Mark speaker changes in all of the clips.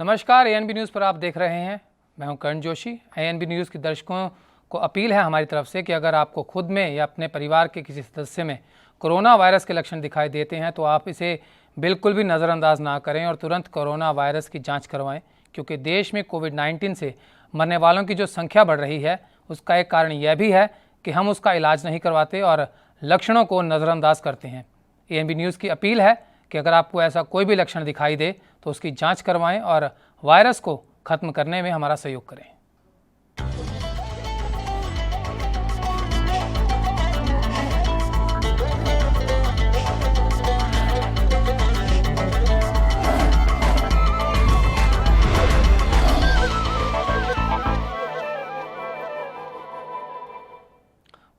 Speaker 1: नमस्कार, ANB news पर आप देख रहे हैं। मैं हूं करण जोशी। एएनबी न्यूज़ के दर्शकों को अपील है हमारी तरफ से कि अगर आपको खुद में या अपने परिवार के किसी सदस्य में कोरोना वायरस के लक्षण दिखाई देते हैं तो आप इसे बिल्कुल भी नज़रअंदाज ना करें और तुरंत कोरोना वायरस की जाँच करवाएँ, क्योंकि देश में कोविड-19 से मरने वालों की जो संख्या बढ़ रही है उसका एक कारण यह भी है कि हम उसका इलाज नहीं करवाते और लक्षणों को नज़रअंदाज करते हैं। एएनबी न्यूज़ की अपील है कि अगर आपको ऐसा कोई भी लक्षण दिखाई दे तो उसकी जांच करवाएं और वायरस को खत्म करने में हमारा सहयोग करें।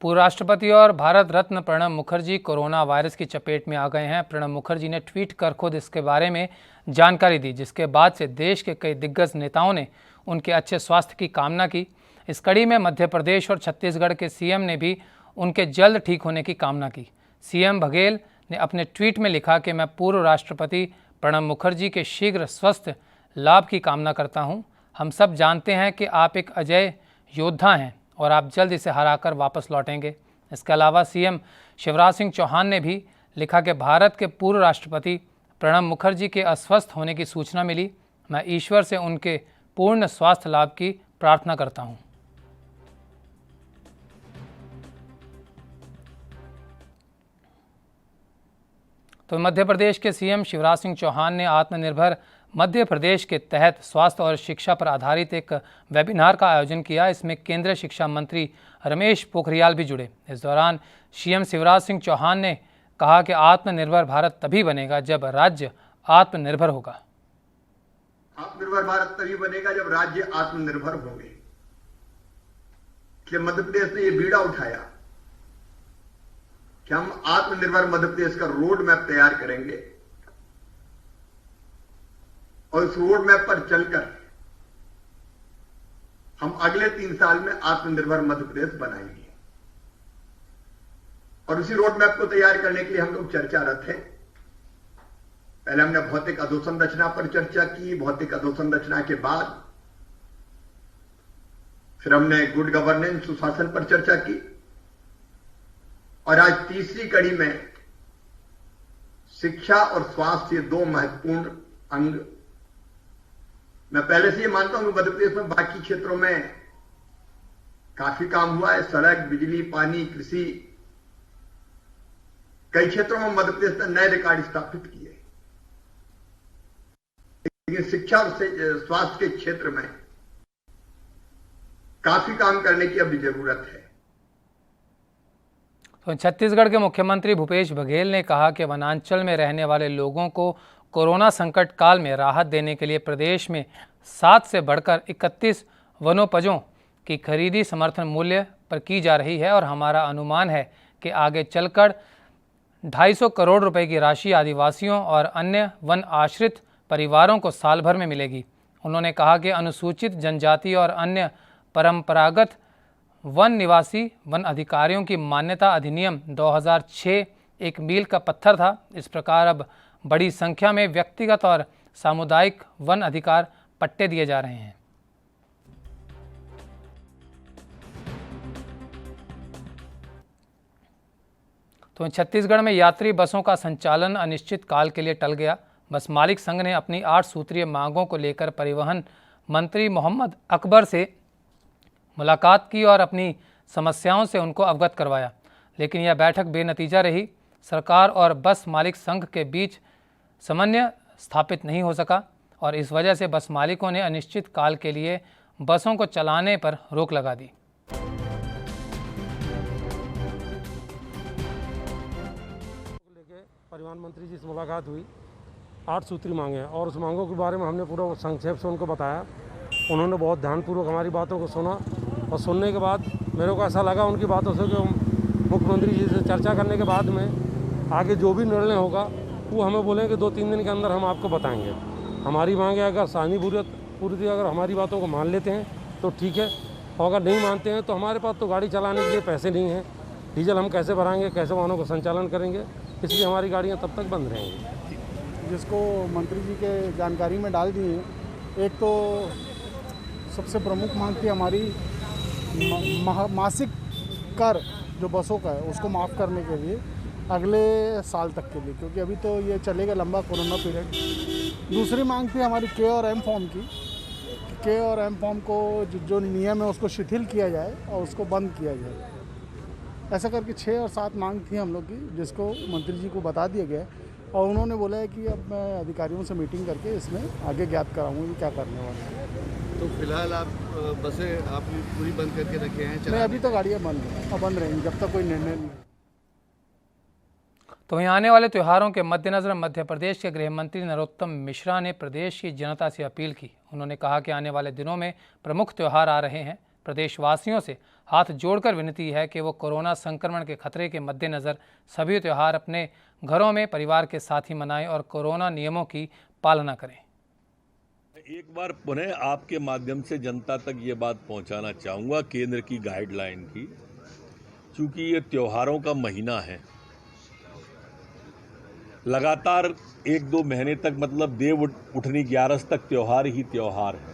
Speaker 1: पूर्व राष्ट्रपति और भारत रत्न प्रणब मुखर्जी कोरोना वायरस की चपेट में आ गए हैं। प्रणब मुखर्जी ने ट्वीट कर खुद इसके बारे में जानकारी दी, जिसके बाद से देश के कई दिग्गज नेताओं ने उनके अच्छे स्वास्थ्य की कामना की। इस कड़ी में मध्य प्रदेश और छत्तीसगढ़ के सीएम ने भी उनके जल्द ठीक होने की कामना की। सीएम बघेल ने अपने ट्वीट में लिखा कि मैं पूर्व राष्ट्रपति प्रणब मुखर्जी के शीघ्र स्वस्थ लाभ की कामना करता हूँ। हम सब जानते हैं कि आप एक अजय योद्धा हैं और आप जल्द इसे हराकर वापस लौटेंगे। इसके अलावा सीएम शिवराज सिंह चौहान ने भी लिखा कि भारत के पूर्व राष्ट्रपति प्रणब मुखर्जी के अस्वस्थ होने की सूचना मिली। मैं ईश्वर से उनके पूर्ण स्वास्थ्य लाभ की प्रार्थना करता हूं। तो मध्य प्रदेश के सीएम शिवराज सिंह चौहान ने आत्मनिर्भर मध्य प्रदेश के तहत स्वास्थ्य और शिक्षा पर आधारित एक वेबिनार का आयोजन किया। इसमें केंद्रीय शिक्षा मंत्री रमेश पोखरियाल भी जुड़े। इस दौरान सीएम शिवराज सिंह चौहान ने कहा कि आत्मनिर्भर भारत तभी बनेगा जब राज्य आत्मनिर्भर होगा।
Speaker 2: आत्मनिर्भर भारत तभी बनेगा जब राज्य आत्मनिर्भर होंगे। कि मध्य प्रदेश ने यह बीड़ा उठाया कि हम आत्मनिर्भर मध्य प्रदेश का रोड मैप तैयार करेंगे और उस रोड मैप पर चलकर हम अगले 3 साल में आत्मनिर्भर मध्य प्रदेश बनाएंगे। और उसी रोड मैप को तैयार करने के लिए हम लोग चर्चारत हैं। पहले हमने भौतिक अधोसंरचना पर चर्चा की। भौतिक अधोसंरचना के बाद फिर हमने गुड गवर्नेंस सुशासन पर चर्चा की और आज तीसरी कड़ी में शिक्षा और स्वास्थ्य, 2 महत्वपूर्ण अंग। मैं पहले से ये मानता हूं कि मध्य प्रदेश में बाकी क्षेत्रों में काफी काम हुआ है। सड़क, बिजली, पानी, कृषि, कई क्षेत्रों में मध्य प्रदेश ने नए रिकॉर्ड स्थापित किए। लेकिन शिक्षा और स्वास्थ्य के क्षेत्र में काफी काम करने की अभी जरूरत है।
Speaker 1: तो छत्तीसगढ़ के मुख्यमंत्री भूपेश बघेल ने कहा कि वनांचल में रहने वाले लोगों को कोरोना संकट काल में राहत देने के लिए प्रदेश में 7 से बढ़कर 31 वनोपजों की खरीदी समर्थन मूल्य पर की जा रही है और हमारा अनुमान है कि आगे चलकर 250 करोड़ रुपए की राशि आदिवासियों और अन्य वन आश्रित परिवारों को साल भर में मिलेगी। उन्होंने कहा कि अनुसूचित जनजाति और अन्य परंपरागत वन निवासी वन अधिकारियों की मान्यता अधिनियम 2006 एक मील का पत्थर था। इस प्रकार अब बड़ी संख्या में व्यक्तिगत और सामुदायिक वन अधिकार पट्टे दिए जा रहे हैं। तो छत्तीसगढ़ में यात्री बसों का संचालन अनिश्चित काल के लिए टल गया। बस मालिक संघ ने अपनी 8 सूत्रीय मांगों को लेकर परिवहन मंत्री मोहम्मद अकबर से मुलाकात की और अपनी समस्याओं से उनको अवगत करवाया, लेकिन यह बैठक बेनतीजा रही। सरकार और बस मालिक संघ के बीच समन्वय स्थापित नहीं हो सका और इस वजह से बस मालिकों ने अनिश्चित काल के लिए बसों को चलाने पर रोक लगा दी।
Speaker 3: परिवहन मंत्री जी से मुलाकात हुई, 8 सूत्री मांगे हैं और उस मांगों के बारे में हमने पूरा संक्षेप से उनको बताया। उन्होंने बहुत ध्यानपूर्वक हमारी बातों को सुना और सुनने के बाद मेरे को ऐसा लगा उनकी बातों से कि मुख्यमंत्री जी से चर्चा करने के बाद में आगे जो भी निर्णय होगा वो हमें बोलें कि 2-3 दिन के अंदर हम आपको बताएंगे। हमारी मांगे अगर पूरी अगर हमारी बातों को मान लेते हैं तो ठीक है, और अगर नहीं मानते हैं तो हमारे पास तो गाड़ी चलाने के लिए पैसे नहीं हैं। डीजल हम कैसे भराएंगे, कैसे वाहनों का संचालन करेंगे, इसलिए हमारी गाड़ियाँ तब तक बंद रहेंगी।
Speaker 4: जिसको मंत्री जी के जानकारी में डाल दिए एक तो सबसे प्रमुख मांग थी हमारी मासिक कर जो बसों का है उसको माफ़ करने के लिए अगले साल तक के लिए, क्योंकि अभी तो ये चलेगा लंबा कोरोना पीरियड। दूसरी मांग थी हमारी के और एम फॉर्म की। के और एम फॉर्म को जो नियम है उसको शिथिल किया जाए और उसको बंद किया जाए। ऐसा करके 6 और 7 मांग थी हम लोग की, जिसको मंत्री जी को बता दिया गया और उन्होंने बोला है कि अब मैं अधिकारियों से मीटिंग करके इसमें आगे ज्ञात कराऊंगी कि क्या करने वाले हैं।
Speaker 5: तो फिलहाल आप बसें आप पूरी बंद करके रखे हैं?
Speaker 4: नहीं, अभी तो गाड़ियाँ बंद हैं और बंद रहेंगी जब तक कोई निर्णय नहीं।
Speaker 1: तो वहीं आने वाले त्योहारों के मद्देनजर मध्य प्रदेश के गृह मंत्री नरोत्तम मिश्रा ने प्रदेश की जनता से अपील की। उन्होंने कहा कि आने वाले दिनों में प्रमुख त्यौहार आ रहे हैं। प्रदेशवासियों से हाथ जोड़कर विनती है कि वो कोरोना संक्रमण के खतरे के मद्देनजर सभी त्यौहार अपने घरों में परिवार के साथ ही मनाएं और कोरोना नियमों की पालना करें।
Speaker 6: एक बार पुनः आपके माध्यम से जनता तक ये बात पहुंचाना चाहूँगा केंद्र की गाइडलाइन की, क्योंकि ये त्योहारों का महीना है। लगातार 1-2 महीने तक, मतलब देव उठनी 11 तक त्योहार ही त्योहार है।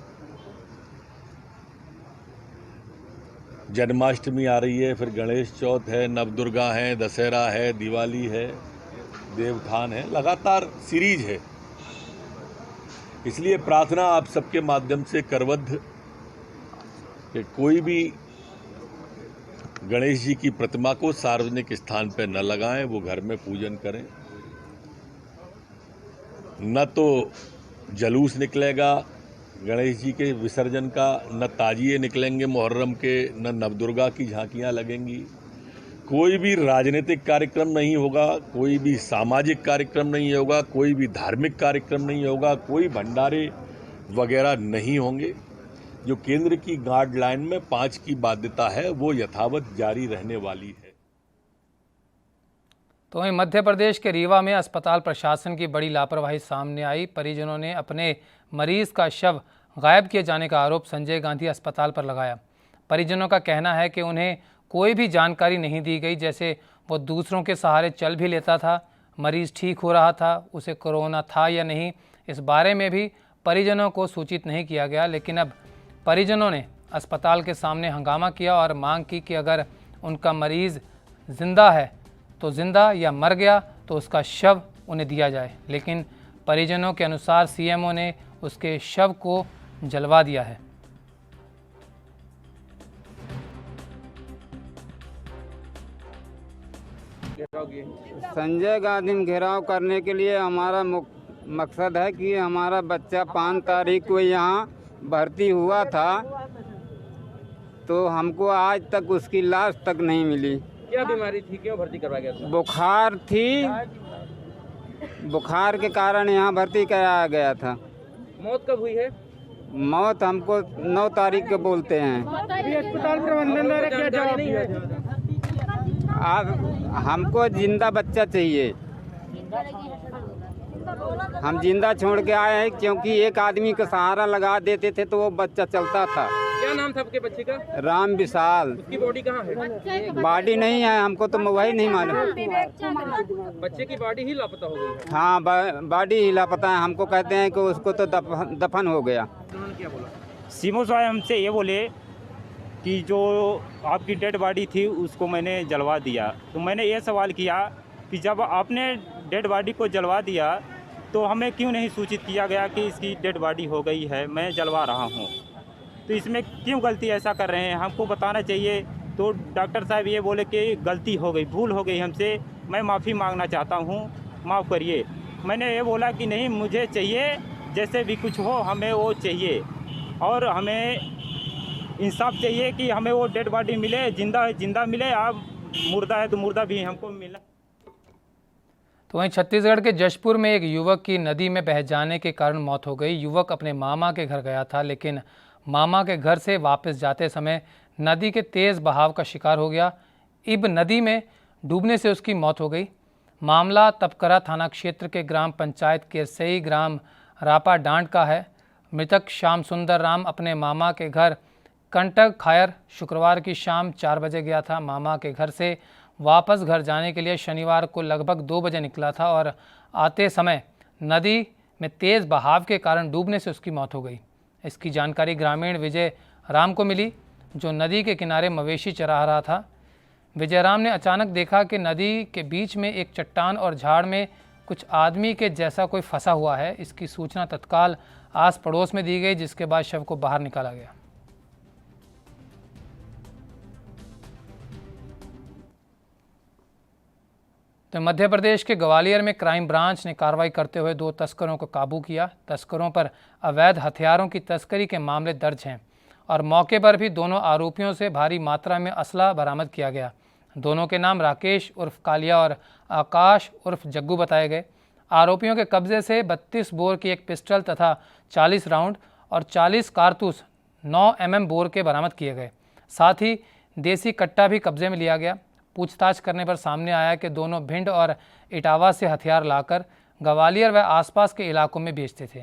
Speaker 6: जन्माष्टमी आ रही है, फिर गणेश चौथ है, नवदुर्गा है, दशहरा है, दिवाली है, देवउठान है, लगातार सीरीज है। इसलिए प्रार्थना आप सबके माध्यम से करबद्ध कि कोई भी गणेश जी की प्रतिमा को सार्वजनिक स्थान पर न लगाएं, वो घर में पूजन करें। न तो जलूस निकलेगा गणेश जी के विसर्जन का, न ताजिए निकलेंगे मुहर्रम के, न नवदुर्गा की झांकियां लगेंगी। कोई भी राजनीतिक कार्यक्रम नहीं होगा, कोई भी सामाजिक कार्यक्रम नहीं होगा, कोई भी धार्मिक कार्यक्रम नहीं होगा, कोई भंडारे वगैरह नहीं होंगे। जो केंद्र की गाइडलाइन में 5 की बाध्यता है वो यथावत जारी रहने वाली है।
Speaker 1: तो वहीं मध्य प्रदेश के रीवा में अस्पताल प्रशासन की बड़ी लापरवाही सामने आई। परिजनों ने अपने मरीज का शव गायब किए जाने का आरोप संजय गांधी अस्पताल पर लगाया। परिजनों का कहना है कि उन्हें कोई भी जानकारी नहीं दी गई, जैसे वो दूसरों के सहारे चल भी लेता था। मरीज ठीक हो रहा था, उसे कोरोना था या नहीं, इस बारे में भी परिजनों को सूचित नहीं किया गया। लेकिन अब परिजनों ने अस्पताल के सामने हंगामा किया और मांग की कि अगर उनका मरीज जिंदा है तो जिंदा, या मर गया तो उसका शव उन्हें दिया जाए। लेकिन परिजनों के अनुसार सीएमओ ने उसके शव को जलवा दिया है।
Speaker 7: संजय गांधी में घेराव करने के लिए हमारा मकसद है कि हमारा बच्चा 5 तारीख को यहाँ भर्ती हुआ था, तो हमको आज तक उसकी लाश तक नहीं मिली।
Speaker 8: क्या बीमारी थी, क्यों भर्ती करवाया गया था?
Speaker 7: बुखार थी, बुखार के कारण यहाँ भर्ती कराया गया था।
Speaker 8: मौत कब हुई है?
Speaker 7: मौत हमको 9 तारीख को बोलते हैं।
Speaker 8: अस्पताल प्रबंधन द्वारा क्या जवाब दिया?
Speaker 7: आप हमको जिंदा बच्चा चाहिए। हम जिंदा छोड़ के आए हैं, क्योंकि एक आदमी का सहारा लगा देते थे तो वो बच्चा चलता था।
Speaker 8: क्या नाम था आपके बच्चे का?
Speaker 7: राम विशाल।
Speaker 8: उसकी बॉडी कहाँ है?
Speaker 7: बॉडी नहीं है, हमको तो वही नहीं मालूम।
Speaker 8: बच्चे की बॉडी ही लापता हो गई है।
Speaker 7: हाँ, बॉडी ही लापता है। हमको कहते हैं कि उसको तो दफन हो गया।
Speaker 8: उन्होंने क्या बोला?
Speaker 9: सीएमओ साहब हमसे ये बोले कि जो आपकी डेड बॉडी थी उसको मैंने जलवा दिया। तो मैंने ये सवाल किया कि जब आपने डेड बॉडी को जलवा दिया तो हमें क्यों नहीं सूचित किया गया कि इसकी डेड बॉडी हो गई है, मैं जलवा रहा हूँ। तो इसमें क्यों गलती ऐसा कर रहे हैं, हमको बताना चाहिए। तो डॉक्टर साहब ये बोले कि गलती हो गई, भूल हो गई हमसे, मैं माफ़ी मांगना चाहता हूँ, माफ़ करिए। मैंने ये बोला कि नहीं, मुझे चाहिए, जैसे भी कुछ हो हमें वो चाहिए और हमें इंसाफ चाहिए कि हमें वो डेड बॉडी मिले, जिंदा है जिंदा मिले, आप मुर्दा है तो मुर्दा भी हमको मिला।
Speaker 1: तो वहीं छत्तीसगढ़ के जशपुर में एक युवक की नदी में बह जाने के कारण मौत हो गई। युवक अपने मामा के घर गया था, लेकिन मामा के घर से वापस जाते समय नदी के तेज़ बहाव का शिकार हो गया। इब नदी में डूबने से उसकी मौत हो गई। मामला तपकरा थाना क्षेत्र के ग्राम पंचायत केरसई ग्राम रापा डांड का है। मृतक श्याम सुंदर राम अपने मामा के घर कंटक खायर शुक्रवार की शाम 4 बजे गया था। मामा के घर से वापस घर जाने के लिए शनिवार को लगभग 2 बजे निकला था और आते समय नदी में तेज़ बहाव के कारण डूबने से उसकी मौत हो गई। इसकी जानकारी ग्रामीण विजय राम को मिली, जो नदी के किनारे मवेशी चरा रहा था। विजय राम ने अचानक देखा कि नदी के बीच में एक चट्टान और झाड़ में कुछ आदमी के जैसा कोई फंसा हुआ है। इसकी सूचना तत्काल आस पड़ोस में दी गई, जिसके बाद शव को बाहर निकाला गया। तो मध्य प्रदेश के ग्वालियर में क्राइम ब्रांच ने कार्रवाई करते हुए 2 तस्करों को काबू किया। तस्करों पर अवैध हथियारों की तस्करी के मामले दर्ज हैं और मौके पर भी दोनों आरोपियों से भारी मात्रा में असला बरामद किया गया। दोनों के नाम राकेश उर्फ कालिया और आकाश उर्फ जग्गू बताए गए। आरोपियों के कब्जे से 32 बोर की एक पिस्टल तथा 40 राउंड और 40 कारतूस 9 mm बोर के बरामद किए गए। साथ ही देसी कट्टा भी कब्जे में लिया गया। पूछताछ करने पर सामने आया कि दोनों भिंड और इटावा से हथियार लाकर ग्वालियर व आसपास के इलाकों में बेचते थे।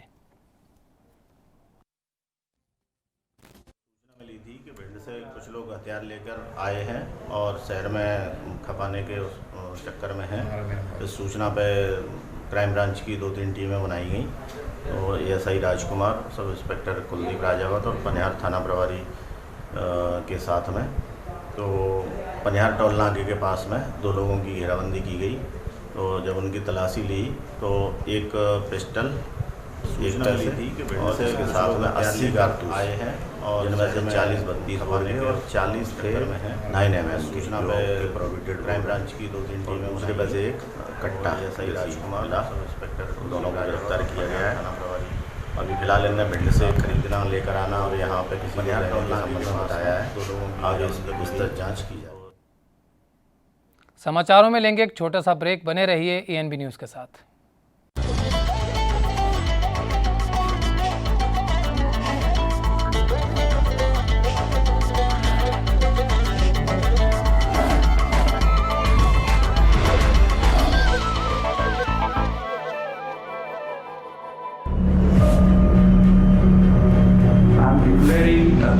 Speaker 10: मिली थी कि भिंड से कुछ लोग हथियार लेकर आए हैं और शहर में खपाने के चक्कर में हैं। इस सूचना पे क्राइम ब्रांच की 2-3 टीमें बनाई गई। तो एएसआई राजकुमार, सब इंस्पेक्टर कुलदीप राजावत और पनिहार थाना प्रभारी के साथ में तो पनिहार टोल नाके के पास में 2 लोगों की घेराबंदी की गई। तो जब उनकी तलाशी ली तो एक पिस्टल, एक पैसे और इसके साथ में 80 कारतूस आए हैं और जिनमें से 40-32 बोर के और 40 थे 9 mm। सूचना पे प्रोविडेड क्राइम ब्रांच की 2-3 टीमें, उसके पास एक कट्टा एएसआई राजकुमार इंस्पेक्टर दोनों को गिरफ्तार किया गया है। अभी फिलहाल इन्हें भिंड से खरीदना लेकर आना और यहाँ पे किसी ने संबंध में बताया है। 2 लोगों की आगे उसकी विस्तृत जाँच की जाए।
Speaker 1: समाचारों में लेंगे एक छोटा सा ब्रेक, बने रहिए एएनबी न्यूज़ के साथ।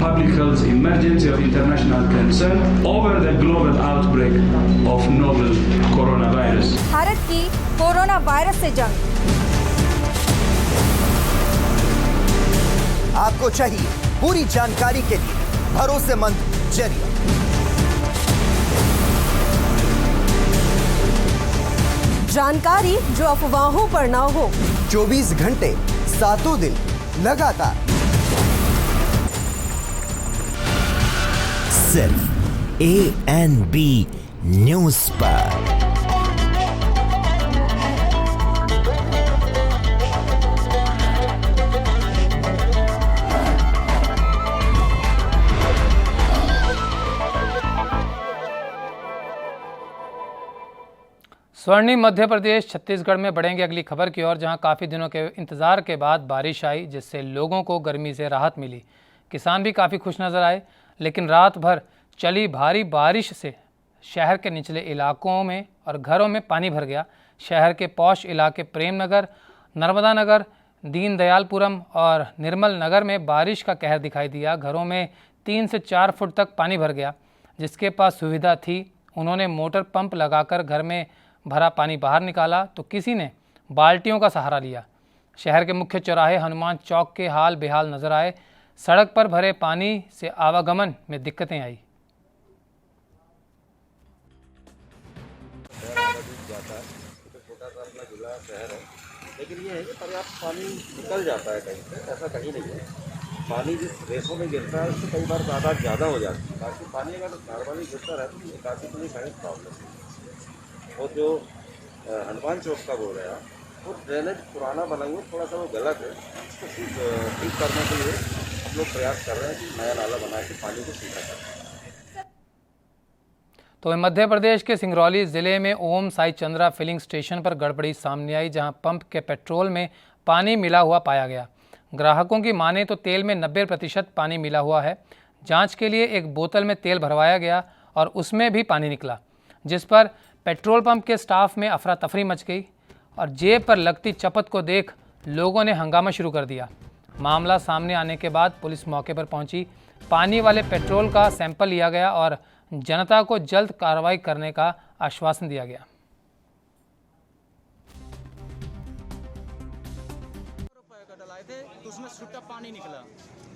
Speaker 11: Public health emergency of international concern over the global outbreak of novel coronavirus.
Speaker 12: Bharat की कोरोना वायरस से जंग।
Speaker 13: आपको चाहिए पूरी जानकारी के लिए भरोसेमंद जरिया।
Speaker 12: जानकारी जो अफवाहों पर ना हो।
Speaker 13: 24 घंटे 7 दिन लगातार सिर्फ एएनबी न्यूज पर।
Speaker 1: स्वर्णिम मध्य प्रदेश छत्तीसगढ़ में बढ़ेंगे अगली खबर की ओर, जहां काफ़ी दिनों के इंतज़ार के बाद बारिश आई, जिससे लोगों को गर्मी से राहत मिली। किसान भी काफ़ी खुश नज़र आए, लेकिन रात भर चली भारी बारिश से शहर के निचले इलाकों में और घरों में पानी भर गया। शहर के पौष इलाके प्रेम नगर, नर्मदा नगर, दीनदयालपुरम और निर्मल नगर में बारिश का कहर दिखाई दिया। घरों में 3 से 4 फुट तक पानी भर गया। जिसके पास सुविधा थी उन्होंने मोटर पंप लगाकर घर में भरा पानी बाहर निकाला, तो किसी ने बाल्टियों का सहारा लिया। शहर के मुख्य चौराहे हनुमान चौक के हाल बेहाल नजर आए। सड़क पर भरे पानी से आवागमन में दिक्कतें आई।
Speaker 14: छोटा सा अपना जिला शहर है, लेकिन ये है कि पर्याप्त पानी निकल जाता है कहीं से, ऐसा कहीं नहीं है। पानी जिस रेशों में गिरता है उससे कई बार तादाद ज़्यादा हो जाती है। बाकी पानी अगर नॉर्मली गिरता रहे तो निकासी के लिए कहीं प्रॉब्लम नहीं। और जो हनुमान चौक का बोल रहे हैं, वो ड्रेनेज पुराना बना हुआ थोड़ा सा वो गलत है। उसको ठीक करने के लिए हम लोग प्रयास कर रहे हैं कि नया नाला बना के पानी को सीधा करें।
Speaker 1: तो मध्य प्रदेश के सिंगरौली ज़िले में ओम साई चंद्रा फिलिंग स्टेशन पर गड़बड़ी सामने आई, जहां पंप के पेट्रोल में पानी मिला हुआ पाया गया। ग्राहकों की माने तो तेल में 90% पानी मिला हुआ है। जांच के लिए एक बोतल में तेल भरवाया गया और उसमें भी पानी निकला, जिस पर पेट्रोल पंप के स्टाफ में अफरा तफरी मच गई और जेब पर लगती चपत को देख लोगों ने हंगामा शुरू कर दिया। मामला सामने आने के बाद पुलिस मौके पर पहुंची। पानी वाले पेट्रोल का सैंपल लिया गया और जनता को जल्द कार्रवाई करने का आश्वासन दिया गया।
Speaker 14: रुपए का डलाए
Speaker 15: थे तो उसमें छुट्टा पानी निकला।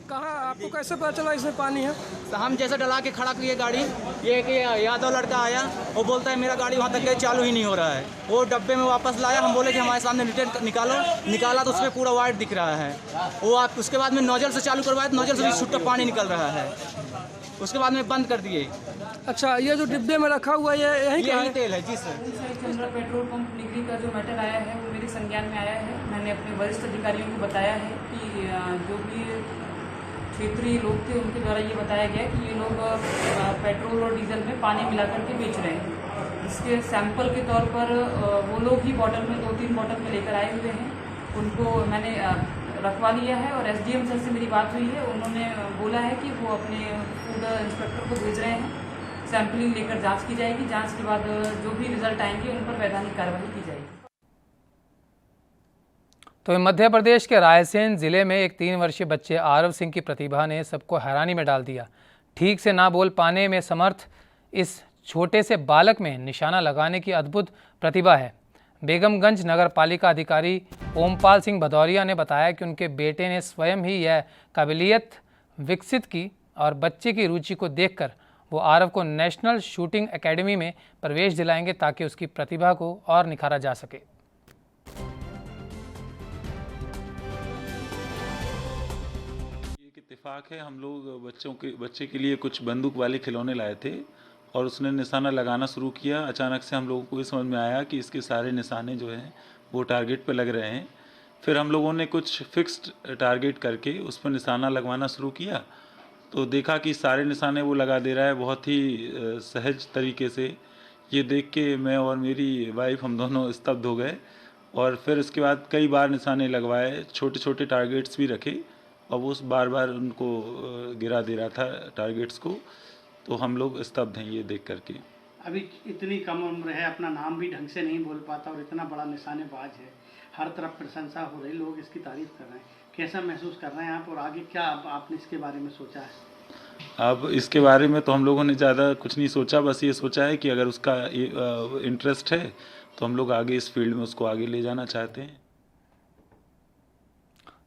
Speaker 8: कहाँ आपको कैसे पता चला इसमें पानी है?
Speaker 15: तो हम जैसे डला के खड़ा किए गाड़ी, ये कि यादव लड़का आया, वो बोलता है मेरा गाड़ी वहाँ तक गई, चालू ही नहीं हो रहा है। वो डब्बे में वापस लाया, हम बोले कि हमारे सामने मीटर निकाला तो उसमें पूरा वाइट दिख रहा है। वो आप उसके बाद में नोजल से चालू करवाया तो नोजल से भी छुट्टा पानी निकल रहा है, उसके बाद में बंद कर दिए।
Speaker 8: अच्छा, ये जो डिब्बे में रखा हुआ है यही
Speaker 15: तेल है? जी सर।
Speaker 16: पेट्रोल पंप डिग्री का जो मैटर आया है वो मेरे संज्ञान में आया है। मैंने अपने वरिष्ठ अधिकारियों को बताया है कि जो भी क्षेत्रीय लोग थे उनके द्वारा ये बताया गया कि ये लोग पेट्रोल और डीजल में पानी मिलाकर के बेच रहे हैं। इसके सैंपल के तौर पर वो लोग ही बॉटल में 2-3 बॉटल में लेकर आए हुए हैं। उनको मैंने रखवा लिया है और एसडीएम सर से मेरी बात हुई है। उन्होंने बोला है कि वो अपने फूड इंस्पेक्टर को भेज रहे हैं, सैंपलिंग लेकर जांच की जाएगी। जांच के बाद जो भी रिजल्ट आएंगे उन पर वैधानिक कार्रवाई की जाएगी।
Speaker 1: तो मध्य प्रदेश के रायसेन जिले में एक 3 वर्षीय बच्चे आरव सिंह की प्रतिभा ने सबको हैरानी में डाल दिया। ठीक से ना बोल पाने में समर्थ इस छोटे से बालक में निशाना लगाने की अद्भुत प्रतिभा है। बेगमगंज नगर पालिका अधिकारी ओमपाल सिंह भदौरिया ने बताया कि उनके बेटे ने स्वयं ही यह काबिलियत विकसित की और बच्चे की रुचि को देखकर वो आरव को नेशनल शूटिंग एकेडमी में प्रवेश दिलाएंगे ताकि उसकी प्रतिभा को और निखारा जा सके।
Speaker 17: इत्तेफाक है, हम लोग बच्चे के लिए कुछ बंदूक वाले खिलौने लाए थे और उसने निशाना लगाना शुरू किया। अचानक से हम लोगों को ये समझ में आया कि इसके सारे निशाने जो हैं वो टारगेट पे लग रहे हैं। फिर हम लोगों ने कुछ फिक्स्ड टारगेट करके उस पर निशाना लगवाना शुरू किया तो देखा कि सारे निशाने वो लगा दे रहा है बहुत ही सहज तरीके से। ये देख के मैं और मेरी वाइफ हम दोनों स्तब्ध हो गए और फिर इसके बाद कई बार निशाने लगवाए, छोटे छोटे टारगेट्स भी रखे और वो बार बार उनको गिरा दे रहा था टारगेट्स को। तो हम लोग स्तब्ध हैं ये देख करके।
Speaker 18: अभी इतनी कम उम्र है, अपना नाम भी ढंग से नहीं बोल पाता और इतना बड़ा निशानेबाज है। हर तरफ प्रशंसा हो रही, लोग इसकी तारीफ कर रहे हैं। कैसा महसूस कर रहे हैं आप और आगे क्या आपने इसके बारे में सोचा है?
Speaker 17: अब इसके बारे में तो हम लोगों ने ज़्यादा कुछ नहीं सोचा, बस ये सोचा है कि अगर उसका इंटरेस्ट है तो हम लोग आगे इस फील्ड में उसको आगे ले जाना चाहते हैं।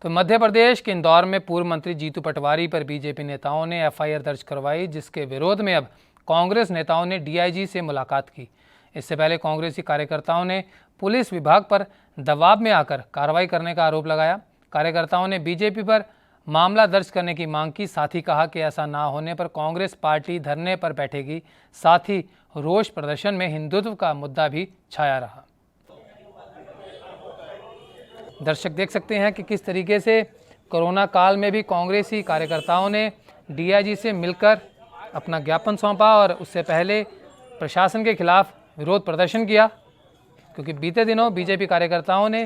Speaker 1: तो मध्य प्रदेश के इंदौर में पूर्व मंत्री जीतू पटवारी पर बीजेपी नेताओं ने एफआईआर दर्ज करवाई, जिसके विरोध में अब कांग्रेस नेताओं ने डीआईजी से मुलाकात की। इससे पहले कांग्रेसी कार्यकर्ताओं ने पुलिस विभाग पर दबाव में आकर कार्रवाई करने का आरोप लगाया। कार्यकर्ताओं ने बीजेपी पर मामला दर्ज करने की मांग की, साथ ही कहा कि ऐसा ना होने पर कांग्रेस पार्टी धरने पर बैठेगी। साथ ही रोष प्रदर्शन में हिंदुत्व का मुद्दा भी छाया रहा। दर्शक देख सकते हैं कि किस तरीके से कोरोना काल में भी कांग्रेसी कार्यकर्ताओं ने डीआईजी से मिलकर अपना ज्ञापन सौंपा और उससे पहले प्रशासन के खिलाफ विरोध प्रदर्शन किया, क्योंकि बीते दिनों बीजेपी कार्यकर्ताओं ने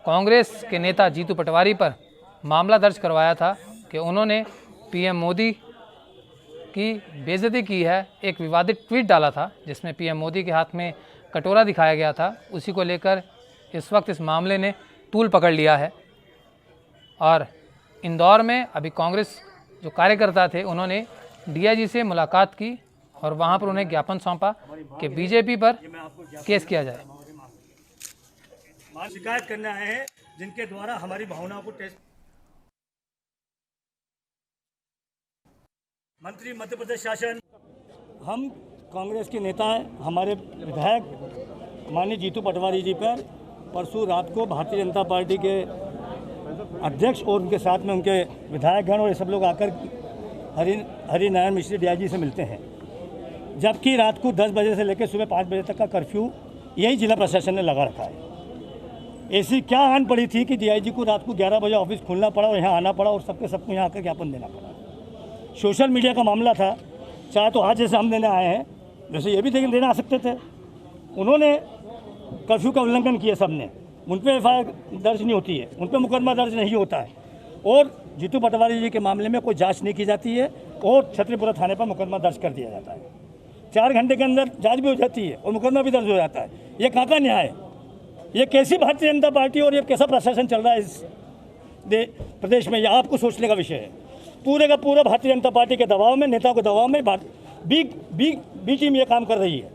Speaker 1: कांग्रेस के नेता जीतू पटवारी पर मामला दर्ज करवाया था कि उन्होंने पीएम मोदी की बेइज्जती की है। एक विवादित ट्वीट डाला था जिसमें पीएम मोदी के हाथ में कटोरा दिखाया गया था। उसी को लेकर इस वक्त इस मामले ने तूल पकड़ लिया है और इंदौर में अभी कांग्रेस जो कार्यकर्ता थे उन्होंने डीआईजी से मुलाकात की और वहां पर उन्हें ज्ञापन सौंपा कि बीजेपी पर केस किया जाए।
Speaker 19: शिकायत करने आए हैं जिनके द्वारा हमारी भावनाओं को टेस्ट। मंत्री मध्य प्रदेश शासन, हम कांग्रेस के नेता हैं, हमारे विधायक माननीय जीतू पटवारी जी पर परसों रात को भारतीय जनता पार्टी के अध्यक्ष और उनके साथ में उनके विधायकगण और ये सब लोग आकर हरिनारायण मिश्री डीआईजी से मिलते हैं, जबकि रात को 10 बजे से लेकर सुबह 5 बजे तक का कर्फ्यू यही जिला प्रशासन ने लगा रखा है। ऐसी क्या आन पड़ी थी कि डीआईजी को रात को 11 बजे ऑफिस खोलना पड़ा और यहाँ आना पड़ा और सबको यहाँ आकर ज्ञापन देना पड़ा। सोशल मीडिया का मामला था, चाहे तो आज जैसे हम देने आए हैं वैसे ये भी देने आ सकते थे। उन्होंने कर्फ्यू का उल्लंघन किया, सबने, उन पर एफआईआर दर्ज नहीं होती है, उन पर मुकदमा दर्ज नहीं होता है और जीतू पटवारी जी के मामले में कोई जांच नहीं की जाती है और छतरीपुरा थाने पर मुकदमा दर्ज कर दिया जाता है। 4 घंटे के अंदर जांच भी हो जाती है और मुकदमा भी दर्ज हो जाता है। ये कहाँ का न्याय है? ये कैसी भारतीय जनता पार्टी और ये कैसा प्रशासन चल रहा है इस प्रदेश में? ये आपको सोचने का विषय है। पूरे का पूरा भारतीय जनता पार्टी के दबाव में, नेताओं के दबाव में बी टीम ये काम कर रही है।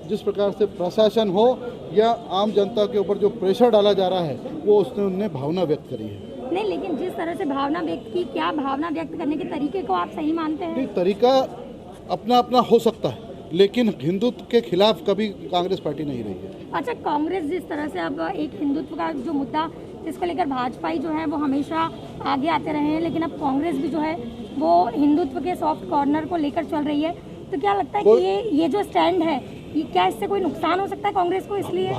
Speaker 4: जिस प्रकार से प्रशासन हो या आम जनता के ऊपर जो प्रेशर डाला जा रहा है वो उसने उन्हें भावना व्यक्त करी है।
Speaker 20: नहीं, लेकिन जिस तरह से भावना व्यक्त की, क्या भावना व्यक्त करने के तरीके को आप सही मानते हैं?
Speaker 4: तरीका अपना अपना हो सकता है, लेकिन हिंदुत्व के खिलाफ कभी कांग्रेस पार्टी नहीं रही है।
Speaker 20: अच्छा, कांग्रेस जिस तरह से अब एक हिंदुत्व का जो मुद्दा जिसको लेकर भाजपा जो है वो हमेशा आगे आते रहे हैं, लेकिन अब कांग्रेस भी जो है वो हिंदुत्व के सॉफ्ट कॉर्नर को लेकर चल रही है, तो क्या लगता है कि ये जो स्टैंड है, ये क्या इससे कोई नुकसान हो सकता है कांग्रेस को? इसलिए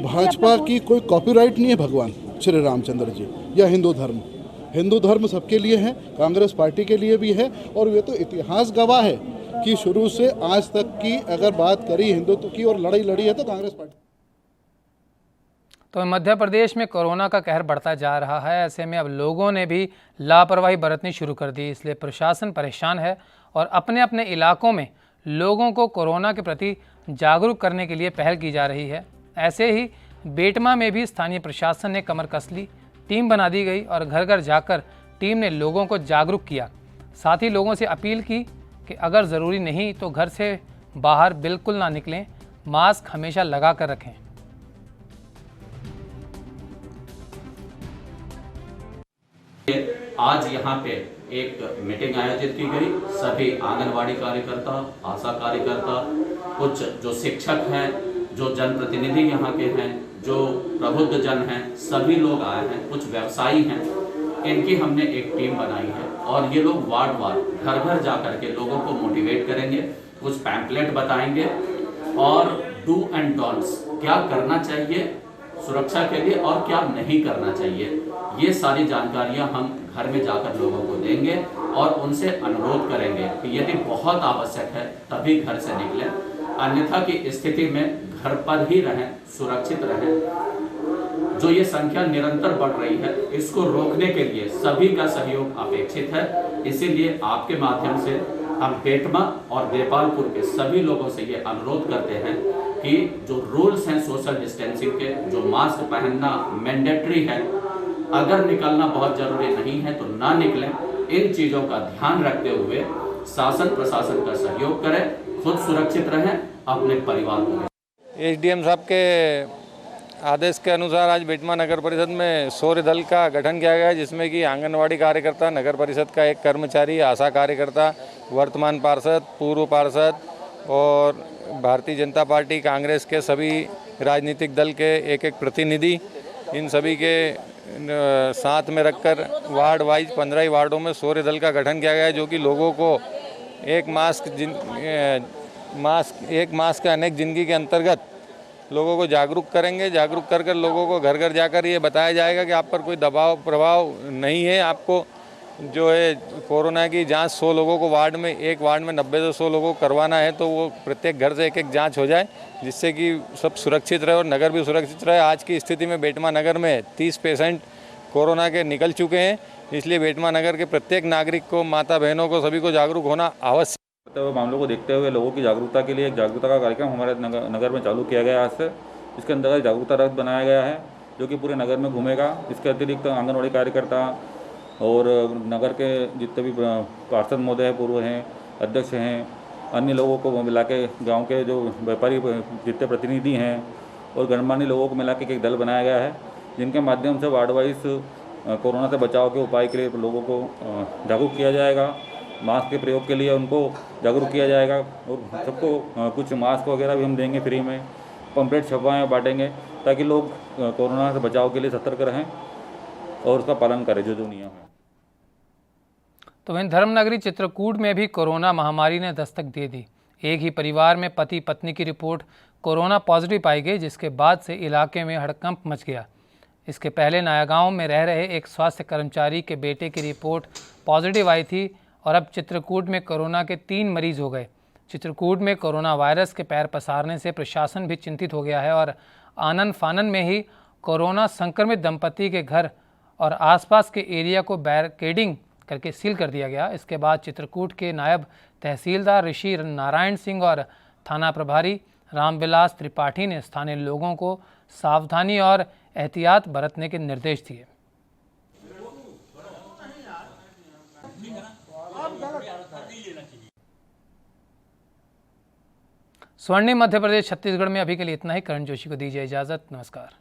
Speaker 4: भाजपा की कोई कॉपीराइट नहीं है भगवान श्री रामचंद्र जी या हिंदू धर्म सबके लिए है, कांग्रेस पार्टी के लिए भी है। और ये तो इतिहास गवाह है कि शुरू से आज तक की अगर बात करी हिंदुत्व की और लड़ाई लड़ी है तो कांग्रेस पार्टी।
Speaker 1: तो मध्य प्रदेश में कोरोना का कहर बढ़ता जा रहा है। ऐसे में अब लोगों ने भी लापरवाही बरतनी शुरू कर दी, इसलिए प्रशासन परेशान है और अपने अपने इलाकों में लोगों को कोरोना के प्रति जागरूक करने के लिए पहल की जा रही है। ऐसे ही बेटमा में भी स्थानीय प्रशासन ने कमर कस ली, टीम बना दी गई और घर घर जाकर टीम ने लोगों को जागरूक किया। साथ ही लोगों से अपील की कि अगर ज़रूरी नहीं तो घर से बाहर बिल्कुल ना निकलें, मास्क हमेशा लगा कर रखें।
Speaker 21: आज यहाँ पे एक मीटिंग आयोजित की गई। सभी आंगनवाड़ी कार्यकर्ता, आशा कार्यकर्ता, कुछ जो शिक्षक हैं, जो जनप्रतिनिधि यहाँ के हैं, जो प्रबुद्ध जन हैं, सभी लोग आए हैं। कुछ व्यवसायी हैं, इनकी हमने एक टीम बनाई है और ये लोग वार्ड वार घर घर जा करके लोगों को मोटिवेट करेंगे, कुछ पैम्पलेट बताएंगे और डू एंड डोंट्स, क्या करना चाहिए सुरक्षा के लिए और क्या नहीं करना चाहिए, ये सारी जानकारियां हम घर में जाकर लोगों को देंगे और उनसे अनुरोध करेंगे कि यदि बहुत आवश्यक है तभी घर से निकलें, अन्यथा की स्थिति में घर पर ही रहें, सुरक्षित रहें। जो ये संख्या निरंतर बढ़ रही है, इसको रोकने के लिए सभी का सहयोग अपेक्षित है। इसीलिए आपके माध्यम से हम बेटमा और देपालपुर के सभी लोगों से ये अनुरोध करते हैं कि जो रूल्स हैं सोशल डिस्टेंसिंग के, जो मास्क पहनना मैंडेटरी है, अगर निकलना बहुत जरूरी नहीं है तो ना निकलें। इन चीज़ों का ध्यान रखते हुए शासन प्रशासन का सहयोग करें, खुद सुरक्षित रहें, अपने परिवार को।
Speaker 22: एसडीएम साहब के आदेश के अनुसार आज बेटमा नगर परिषद में शौर्य दल का गठन किया गया है, जिसमें कि आंगनवाड़ी कार्यकर्ता, नगर परिषद का एक कर्मचारी, आशा कार्यकर्ता, वर्तमान पार्षद, पूर्व पार्षद और भारतीय जनता पार्टी, कांग्रेस के सभी राजनीतिक दल के एक एक प्रतिनिधि, इन सभी के साथ में रखकर वार्ड वाइज 15 वार्डों में शौर्य दल का गठन किया गया है, जो कि लोगों को एक मास्क का अनेक जिंदगी के अंतर्गत लोगों को जागरूक करेंगे। जागरूक कर कर लोगों को घर घर जाकर ये बताया जाएगा कि आप पर कोई दबाव प्रभाव नहीं है। आपको जो है कोरोना की जांच 100 लोगों को एक वार्ड में 90 से 100 लोगों को करवाना है, तो वो प्रत्येक घर से एक एक जांच हो जाए, जिससे कि सब सुरक्षित रहे और नगर भी सुरक्षित रहे। आज की स्थिति में बेटमा नगर में 30 पेशेंट कोरोना के निकल चुके हैं, इसलिए बेटमा नगर के प्रत्येक नागरिक को, माता बहनों को, सभी को जागरूक होना आवश्यक।
Speaker 23: तो मामलों को देखते हुए लोगों की जागरूकता के लिए एक जागरूकता का कार्यक्रम हमारे नगर में चालू किया गया है आज से। इसके अंतर्गत जागरूकता रथ बनाया गया है, जो कि पूरे नगर में घूमेगा। इसके अतिरिक्त आंगनवाड़ी कार्यकर्ता और नगर के जितने भी पार्षद महोदय हैं, पूर्व हैं, अध्यक्ष हैं, अन्य लोगों को मिला के, गाँव के जो व्यापारी जितने प्रतिनिधि हैं और गणमान्य लोगों को मिला के एक दल बनाया गया है, जिनके माध्यम से वार्ड वाइज कोरोना से बचाव के उपाय के लिए लोगों को जागरूक किया जाएगा। मास्क के प्रयोग के लिए उनको जागरूक किया जाएगा और सबको कुछ मास्क वगैरह भी हम देंगे फ्री में, पंपलेट छपवाएँ बांटेंगे, ताकि लोग कोरोना से बचाव के लिए सतर्क रहें और उसका पालन करें जो नियम है।
Speaker 1: तो वहीं धर्मनगरी चित्रकूट में भी कोरोना महामारी ने दस्तक दे दी। एक ही परिवार में पति पत्नी की रिपोर्ट कोरोना पॉजिटिव पाई गई, जिसके बाद से इलाके में हड़कंप मच गया। इसके पहले नयागांव में रह रहे एक स्वास्थ्य कर्मचारी के बेटे की रिपोर्ट पॉजिटिव आई थी और अब चित्रकूट में कोरोना के 3 मरीज हो गए। चित्रकूट में कोरोना वायरस के पैर पसारने से प्रशासन भी चिंतित हो गया है और आनन फानन में ही कोरोना संक्रमित दंपति के घर और आसपास के एरिया को बैरिकेडिंग करके सील कर दिया गया। इसके बाद चित्रकूट के नायब तहसीलदार ऋषि नारायण सिंह और थाना प्रभारी रामविलास त्रिपाठी ने स्थानीय लोगों को सावधानी और एहतियात बरतने के निर्देश दिए। स्वर्णिम मध्य प्रदेश छत्तीसगढ़ में अभी के लिए इतना ही। करण जोशी को दीजिए इजाजत। नमस्कार।